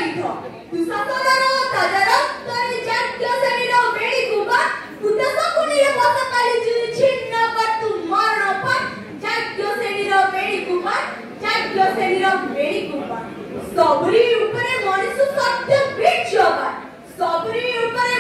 ୟୁଦ୍ଧ ଦୁଃଶାସନର ତାଜା ରକ୍ତରେ ଜାତୀୟ ଶ୍ରେଣୀର ବେଡ଼ି କୁବା ଉଦ୍ଦେଶ୍ୟକୁନିରେ ବସ କାଲି ଛିନ୍ନ କର୍ତ୍ତୁ ମରଣ ପାଠ ଜାତୀୟ ଶ୍ରେଣୀର ବେଡ଼ି କୁବା ଜାତୀୟ ଶ୍ରେଣୀର ବେଡ଼ି କୁବା सबरी ऊपर मनुष्य सत्य बीच होगा सबरी ऊपर